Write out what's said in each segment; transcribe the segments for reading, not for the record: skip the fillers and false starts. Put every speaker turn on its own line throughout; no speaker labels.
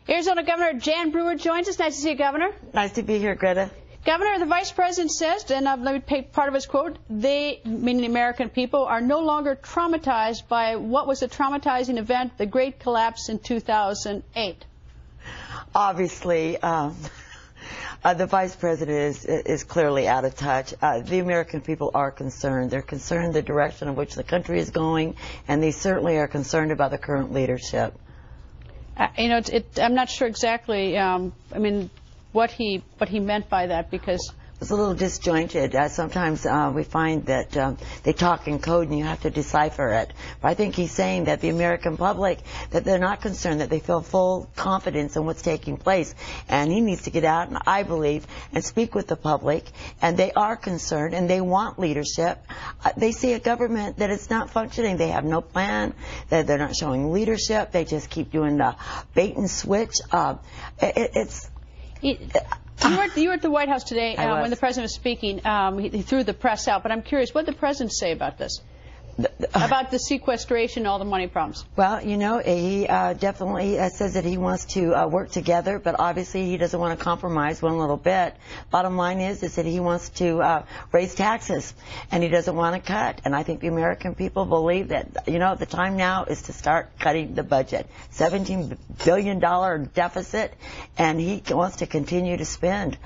Arizona Governor Jan Brewer joins us. Nice to see you, Governor.
Nice to be here, Greta.
Governor, the Vice President says, and let me take part of his quote, they, meaning the American people, are no longer traumatized by what was a traumatizing event, the Great Collapse in 2008.
Obviously, the Vice President is clearly out of touch. The American people are concerned. They're concerned the direction in which the country is going, and they certainly are concerned about the current leadership.
I'm not sure exactly, what he meant by that, because
it's a little disjointed. Sometimes we find that they talk in code and you have to decipher it. But I think he's saying that the American public, that they're not concerned, that they feel full confidence in what's taking place. And he needs to get out, and I believe, and speak with the public. And they are concerned, and they want leadership. They see a government that is not functioning. They have no plan. They're not showing leadership. They just keep doing the bait and switch.
You were at the White House today when the President was speaking. He threw the press out, but I'm curious, what did the President say about this? About the sequestration and all the money problems?
Well, he definitely says that he wants to work together, but obviously he doesn't want to compromise one little bit. Bottom line is that he wants to raise taxes, and he doesn't want to cut. And I think the American people believe that, the time now is to start cutting the budget. $17 billion deficit, and he wants to continue to spend.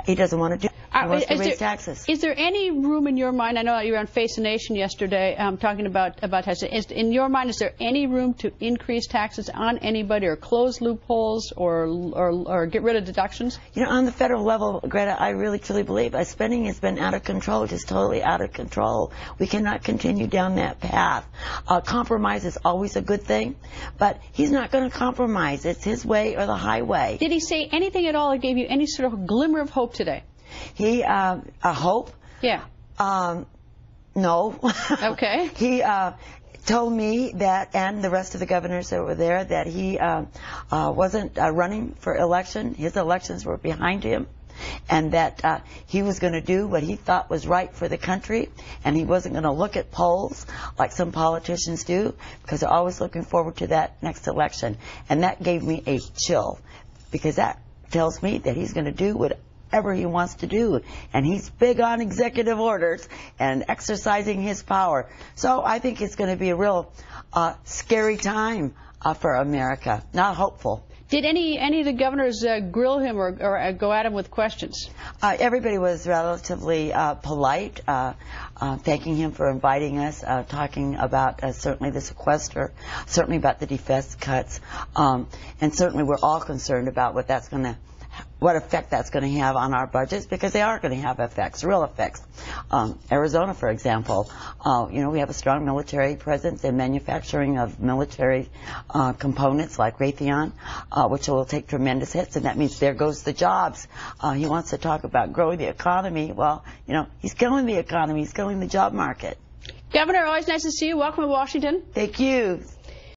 He doesn't want to do. He wants to raise taxes.
Is there any room in your mind? I know you were on Face the Nation yesterday talking about taxes. In your mind, is there any room to increase taxes on anybody, or close loopholes, or get rid of deductions?
On the federal level, Greta, I really truly believe spending has been out of control, just totally out of control. We cannot continue down that path. Compromise is always a good thing, but he's not going to compromise. It's his way or the highway.
Did he say anything at all that gave you any sort of glimmer of hope today?
He, a hope?
Yeah.
No.
Okay.
He told me that, and the rest of the governors that were there, that he wasn't running for election. His elections were behind him, and that he was going to do what he thought was right for the country, and he wasn't going to look at polls like some politicians do, because they're always looking forward to that next election. And that gave me a chill, because that tells me that he's going to do whatever he wants to do, and he's big on executive orders and exercising his power. So I think it's going to be a real scary time for America. Not hopeful.
Did any of the governors grill him or go at him with questions?
Everybody was relatively polite, thanking him for inviting us, talking about certainly the sequester, certainly about the defense cuts, and certainly we're all concerned about what effect that's going to have on our budgets, because they are going to have effects, real effects. Arizona, for example, we have a strong military presence in manufacturing of military components like Raytheon, which will take tremendous hits, and that means there goes the jobs. He wants to talk about growing the economy. Well, he's killing the economy. He's killing the job market.
Governor, always nice to see you. Welcome to Washington.
Thank you.